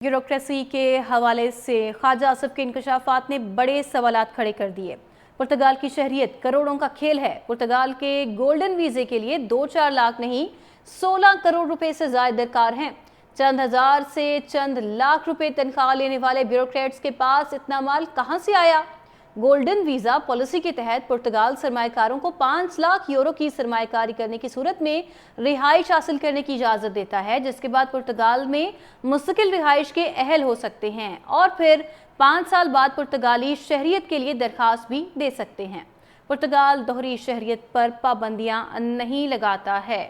Bureaucracy के हवाले से ख्वाजा आसिफ के इंकशाफात ने बड़े सवालात खड़े कर दिए। पुर्तगाल की शहरियत करोड़ों का खेल है। पुर्तगाल के गोल्डन वीजे के लिए 2-4 लाख नहीं 16 करोड़ रुपए से ज्यादा दरकार हैं। चंद हजार से चंद लाख रुपए तनख्वाह लेने वाले ब्यूरोक्रेट्स के पास इतना माल कहां से आया? गोल्डन वीज़ा पॉलिसी के तहत पुर्तगाल सरमाएकारों को 5 लाख यूरो की सरमाएकारी करने की सूरत में रिहाइश हासिल करने की इजाज़त देता है, जिसके बाद पुर्तगाल में मुस्तकिल रिहाइश के अहल हो सकते हैं और फिर 5 साल बाद पुर्तगाली शहरियत के लिए दरखास्त भी दे सकते हैं। पुर्तगाल दोहरी शहरियत पर पाबंदियां नहीं लगाता है।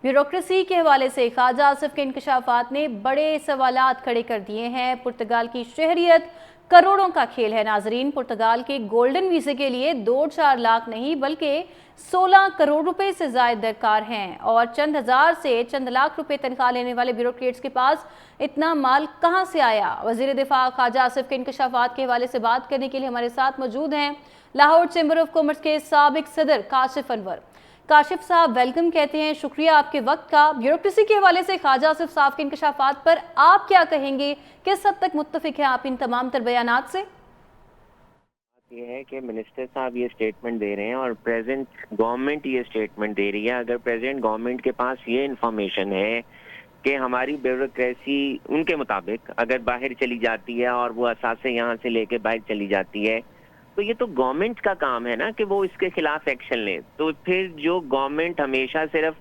ब्यूरोक्रेसी के हवाले से ख्वाजा आसिफ के इंकशाफात ने बड़े सवालात खड़े कर दिए हैं। पुर्तगाल की शहरियत करोड़ों का खेल है। नाजरीन, पुर्तगाल के गोल्डन वीजे के लिए 2-4 लाख नहीं बल्कि 16 करोड़ रुपए से ज्यादा दरकार हैं और चंद हजार से चंद लाख रुपए तनख्वाह लेने वाले ब्यूरोक्रेट्स के पास इतना माल कहां से आया? वजीर दिफा ख्वाजा आसिफ के इंकशाफात के हवाले से बात करने के लिए हमारे साथ मौजूद हैं लाहौर चैम्बर ऑफ कॉमर्स के साबिक सदर काशिफ अनवर। काशिफ साहब, वेलकम कहते हैं, शुक्रिया आपके वक्त का। ब्यूरोक्रेसी के हवाले से ख्वाजा आसिफ साहब के इंकशाफात पर आप क्या कहेंगे? किस हद तक मुत्तफिक हैं आप इन तमाम तर बयानात से? ये है कि मिनिस्टर साहब ये स्टेटमेंट दे रहे हैं और प्रेजेंट गवर्नमेंट ये स्टेटमेंट दे रही है। अगर प्रेजेंट गवर्नमेंट के पास ये इंफॉर्मेशन है कि हमारी ब्यूरोक्रेसी उनके मुताबिक अगर बाहर चली जाती है और वो असासे यहाँ से लेके बाहर चली जाती है, तो ये तो गवर्नमेंट का काम है ना कि वो इसके खिलाफ एक्शन ले। तो फिर जो गवर्नमेंट हमेशा सिर्फ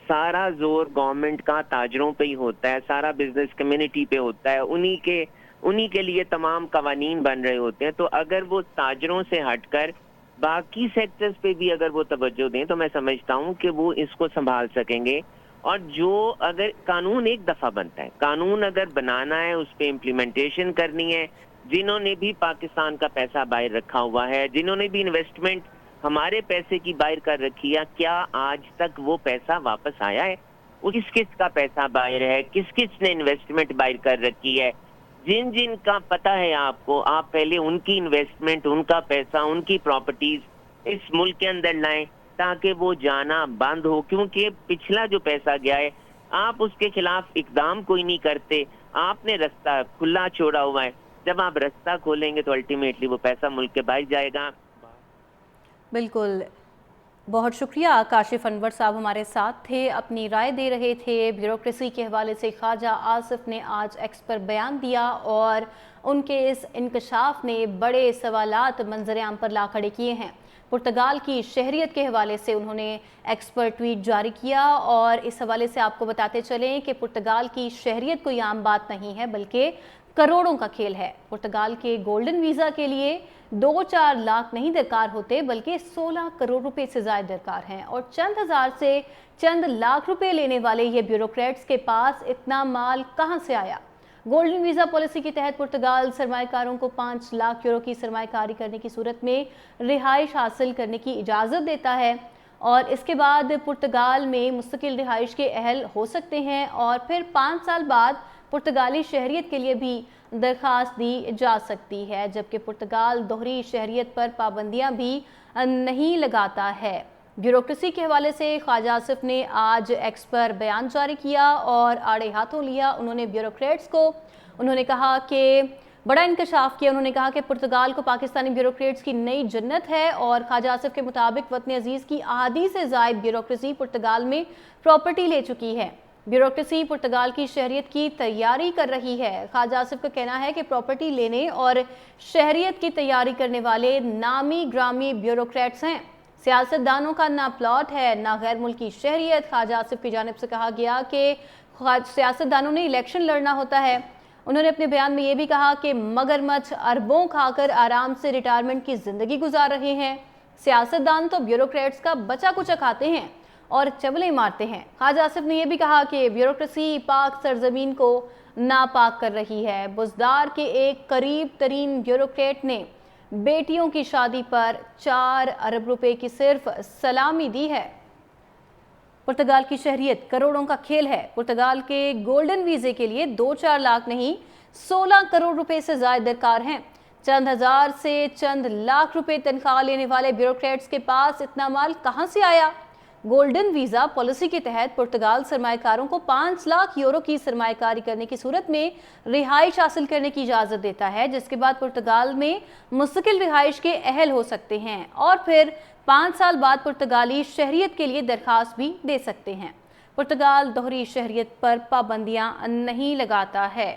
सारा जोर गवर्नमेंट का ताजरों पे ही होता है, सारा बिजनेस कम्युनिटी पे होता है, उन्हीं के लिए तमाम कवानीन बन रहे होते हैं। तो अगर वो ताजरों से हटकर बाकी सेक्टर्स पे भी अगर वो तवज्जो दें तो मैं समझता हूँ कि वो इसको संभाल सकेंगे। और जो अगर कानून एक दफा बनता है, कानून अगर बनाना है, उस पर इम्प्लीमेंटेशन करनी है। जिन्होंने भी पाकिस्तान का पैसा बाहर रखा हुआ है, जिन्होंने भी इन्वेस्टमेंट हमारे पैसे की बाहर कर रखी है, क्या आज तक वो पैसा वापस आया है? वो किस किस का पैसा बाहर है, किस किस ने इन्वेस्टमेंट बाहर कर रखी है? जिन जिन का पता है आपको, आप पहले उनकी इन्वेस्टमेंट, उनका पैसा, उनकी प्रॉपर्टीज इस मुल्क के अंदर लाएं ताकि वो जाना बंद हो। क्योंकि पिछला जो पैसा गया है, आप उसके खिलाफ इकदाम कोई नहीं करते, आपने रास्ता खुला छोड़ा हुआ है। जब आप रास्ता खोलेंगे तो अल्टीमेटली वो पैसा मुल्क के बाहर जाएगा। बिल्कुल, बहुत शुक्रिया। काशिफ अनवर साहब हमारे साथ थे, अपनी राय दे रहे थे। ब्यूरोक्रेसी के हवाले से ख्वाजा आसिफ ने आज एक्स पर बयान दिया और उनके इस इंकशाफ ने बड़े सवालात मंजर-ए-आम पर ला खड़े किए हैं। पुर्तगाल की शहरियत के हवाले से उन्होंने एक्स पर ट्वीट जारी किया और इस हवाले से आपको बताते चलें कि पुर्तगाल की शहरियत कोई आम बात नहीं है बल्कि करोड़ों का खेल है। पुर्तगाल के गोल्डन वीज़ा के लिए 2-4 लाख नहीं दरकार होते बल्कि 16 करोड़ रुपए से ज्यादा दरकार हैं और चंद हजार से चंद लाख रुपए लेने वाले ये ब्यूरोक्रेट्स के पास इतना माल कहां से आया? गोल्डन वीज़ा पॉलिसी के तहत पुर्तगाल सरमाएकारों को 5 लाख यूरो की सरमाएकारी करने की सूरत में रिहाइश हासिल करने की इजाज़त देता है और इसके बाद पुर्तगाल में मुस्तकिल रिहाइश के अहल हो सकते हैं और फिर 5 साल बाद पुर्तगाली शहरियत के लिए भी दरखास्त दी जा सकती है, जबकि पुर्तगाल दोहरी शहरियत पर पाबंदियां भी नहीं लगाता है। ब्यूरोक्रेसी के हवाले से ख्वाजा आसिफ ने आज एक्स पर बयान जारी किया और आड़े हाथों लिया। उन्होंने ब्यूरोक्रेट्स को उन्होंने कहा कि बड़ा इंकशाफ किया। उन्होंने कहा कि पुर्तगाल को पाकिस्तानी ब्यूरोक्रेट्स की नई जन्नत है और ख्वाजा आसिफ के मुताबिक वतन अजीज़ की आधी से ज़ायद ब्यूरोक्रेसी पुर्तगाल में प्रॉपर्टी ले चुकी है। ब्यूरोक्रेसी पुर्तगाल की शहरियत की तैयारी कर रही है। ख्वाजा आसिफ का कहना है कि प्रॉपर्टी लेने और शहरियत की तैयारी करने वाले नामी ग्रामी ब्यूरोक्रेट्स हैं। सियासतदानों का ना प्लॉट है ना गैर मुल्की शहरियत। ख्वाजा आसिफ की जानिब से कहा गया कि सियासतदानों ने इलेक्शन लड़ना होता है। उन्होंने अपने बयान में ये भी कहा कि मगरमच्छ अरबों खाकर आराम से रिटायरमेंट की जिंदगी गुजार रहे हैं। सियासतदान तो ब्यूरोक्रेट्स का बचा कुचा खाते हैं और चबले मारते हैं। ख्वाजा आसिफ ने यह भी कहा कि ब्यूरोक्रेसी पाक सरजमीन को नापाक कर रही है। बुज़दार के एक करीब तरीन ब्यूरोक्रेट ने बेटियों की शादी पर 4 अरब रुपए की सिर्फ सलामी दी है। पुर्तगाल की शहरियत करोड़ों का खेल है। पुर्तगाल के गोल्डन वीजे के लिए 2-4 लाख नहीं 16 करोड़ रुपए से ज्यादा दरकार हैं। चंद हजार से चंद लाख रुपए तनख्वाह लेने वाले ब्यूरोक्रेट्स के पास इतना माल कहां से आया? गोल्डन वीज़ा पॉलिसी के तहत पुर्तगाल सरमाएकारों को 5 लाख यूरो की सरमाएकारी करने की सूरत में रिहाइश हासिल करने की इजाज़त देता है, जिसके बाद पुर्तगाल में मुस्तकिल रिहाइश के अहल हो सकते हैं और फिर 5 साल बाद पुर्तगाली शहरियत के लिए दरखास्त भी दे सकते हैं। पुर्तगाल दोहरी शहरियत पर पाबंदियां नहीं लगाता है।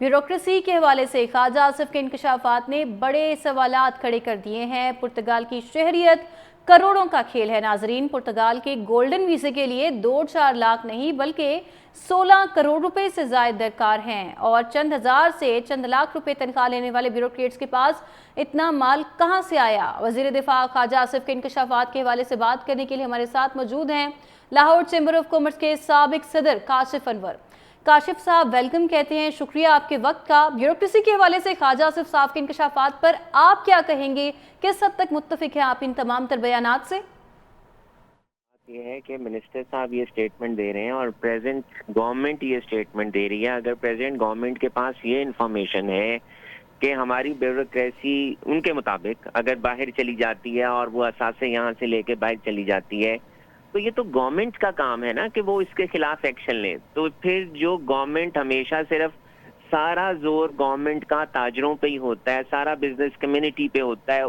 ब्यूरोक्रेसी के हवाले से ख्वाजा आसिफ के इंकशाफात ने बड़े सवालात खड़े कर दिए हैं। पुर्तगाल की शहरियत करोड़ों का खेल है। नाजरीन, पुर्तगाल के गोल्डन वीज़े के लिए 2-4 लाख नहीं बल्कि 16 करोड़ रुपए से ज़ायद दरकार हैं और चंद हज़ार से चंद लाख रुपए तनख्वाह लेने वाले ब्यूरोक्रेट्स के पास इतना माल कहां से आया? वज़ीर दिफा ख्वाजा आसिफ के इंकशाफात के हवाले से बात करने के लिए हमारे साथ मौजूद हैं लाहौर चैम्बर ऑफ कॉमर्स के साबिक सदर काशिफ अनवर। काशिफ साहब, वेलकम कहते हैं, शुक्रिया आपके वक्त का। ब्यूरोक्रेसी के हवाले से ख्वाजा आसिफ साहब के इंकशाफात पर आप क्या कहेंगे? किस हद तक मुत्तफिक हैं आप इन तमाम तर बयानात से? ये है कि मिनिस्टर साहब ये स्टेटमेंट दे रहे हैं और प्रेजेंट गवर्नमेंट ये स्टेटमेंट दे रही है। अगर प्रेजेंट गवर्नमेंट के पास ये इंफॉर्मेशन है कि हमारी ब्यूरोक्रेसी उनके मुताबिक अगर बाहर चली जाती है और वो असासे यहाँ से लेके बाहर चली जाती है, तो ये तो गवर्नमेंट का काम है ना कि वो इसके खिलाफ एक्शन ले। तो फिर जो गवर्नमेंट हमेशा सिर्फ सारा जोर गवर्नमेंट का ताजरों पे ही होता है, सारा बिजनेस कम्युनिटी पे होता है,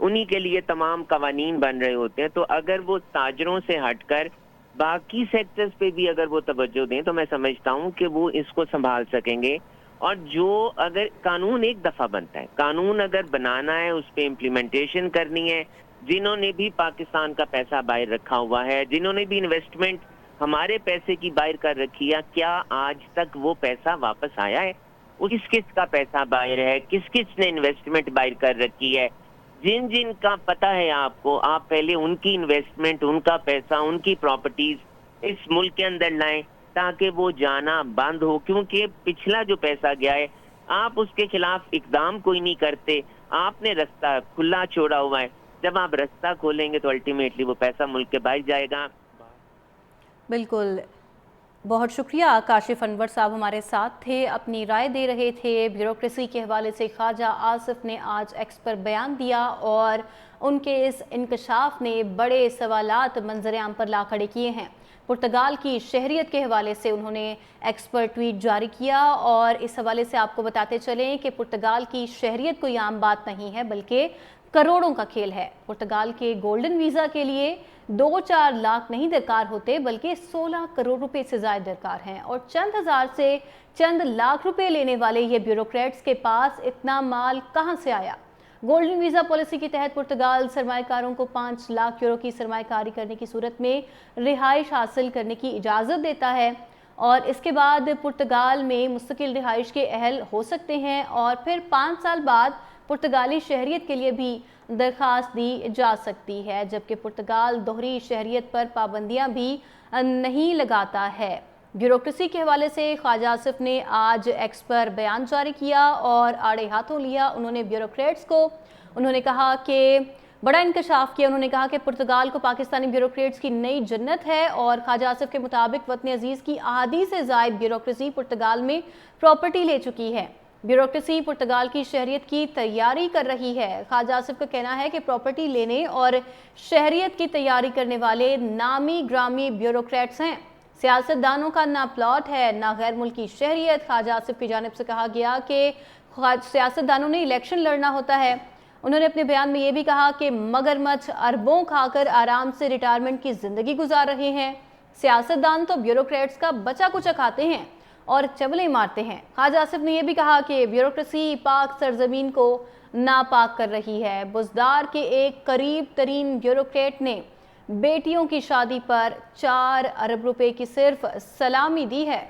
उन्हीं के लिए तमाम कवानीन बन रहे होते हैं। तो अगर वो ताजरों से हटकर बाकी सेक्टर्स पे भी अगर वो तवज्जो दें तो मैं समझता हूँ कि वो इसको संभाल सकेंगे। और जो अगर कानून एक दफा बनता है, कानून अगर बनाना है, उस पर इम्प्लीमेंटेशन करनी है। जिन्होंने भी पाकिस्तान का पैसा बाहर रखा हुआ है, जिन्होंने भी इन्वेस्टमेंट हमारे पैसे की बाहर कर रखी है, क्या आज तक वो पैसा वापस आया है? वो किस किस का पैसा बाहर है, किस किस ने इन्वेस्टमेंट बाहर कर रखी है? जिन जिन का पता है आपको, आप पहले उनकी इन्वेस्टमेंट, उनका पैसा, उनकी प्रॉपर्टीज इस मुल्क के अंदर लाएं ताकि वो जाना बंद हो। क्योंकि पिछला जो पैसा गया है, आप उसके खिलाफ इकदाम कोई नहीं करते, आपने रास्ता खुला छोड़ा हुआ है। जब आप रास्ता खोलेंगे तो अल्टीमेटली वो पैसा मुल्क के बाहर जाएगा। बिल्कुल, बहुत शुक्रिया। काशिफ अनवर साहब हमारे साथ थे, अपनी राय दे रहे थे। ब्यूरोक्रेसी के हवाले से ख्वाजा आसिफ ने आज एक्स पर बयान दिया और उनके इस इंकशाफ ने बड़े सवालात मंजर-ए-आम पर ला खड़े किए हैं। पुर्तगाल की शहरियत के हवाले से उन्होंने एक्स पर ट्वीट जारी किया और इस हवाले से आपको बताते चलें कि पुर्तगाल की शहरियत कोई आम बात नहीं है बल्कि करोड़ों का खेल है। पुर्तगाल के गोल्डन वीज़ा के लिए 2-4 लाख नहीं दरकार होते बल्कि 16 करोड़ रुपए से ज़्यादा दरकार हैं और चंद हज़ार से चंद लाख रुपए लेने वाले ये ब्यूरोक्रेट्स के पास इतना माल कहां से आया? गोल्डन वीज़ा पॉलिसी के तहत पुर्तगाल सरमाएकारों को 5 लाख यूरो की सरमाएकारी करने की सूरत में रिहाइश हासिल करने की इजाज़त देता है और इसके बाद पुर्तगाल में मुस्तकिल रिहाइश के अहल हो सकते हैं और फिर 5 साल बाद पुर्तगाली शहरियत के लिए भी दरख्वास्त दी जा सकती है, जबकि पुर्तगाल दोहरी शहरियत पर पाबंदियां भी नहीं लगाता है। ब्यूरोक्रेसी के हवाले से ख्वाजा आसिफ ने आज एक्स पर बयान जारी किया और आड़े हाथों लिया उन्होंने ब्यूरोक्रेट्स को। उन्होंने कहा कि बड़ा इंकशाफ किया। उन्होंने कहा कि पुर्तगाल को पाकिस्तानी ब्यूरोक्रेट्स की नई जन्नत है और ख्वाजा आसिफ के मुताबिक वतन अजीज़ की आधी से ज़ायद ब्यूरोक्रेसी पुर्तगाल में प्रॉपर्टी ले चुकी है। ब्यूरोक्रेसी पुर्तगाल की शहरियत की तैयारी कर रही है। ख्वाजा आसिफ का कहना है कि प्रॉपर्टी लेने और शहरियत की तैयारी करने वाले नामी ग्रामी ब्यूरोक्रेट्स हैं। सियासतदानों का ना प्लॉट है ना गैर मुल्की शहरियत। ख्वाजा आसिफ की जानिब से कहा गया कि सियासतदानों ने इलेक्शन लड़ना होता है। उन्होंने अपने बयान में ये भी कहा कि मगरमच्छ अरबों खाकर आराम से रिटायरमेंट की जिंदगी गुजार रहे हैं। सियासतदान तो ब्यूरोक्रेट्स का बचा कुचा खाते हैं और चबले मारते हैं। ख्वाजा आसिफ ने यह भी कहा कि ब्यूरोक्रेसी पाक सरजमीन को नापाक कर रही है। बुज़दार के एक करीब तरीन ब्यूरोक्रेट ने बेटियों की शादी पर 4 अरब रुपए की सिर्फ सलामी दी है।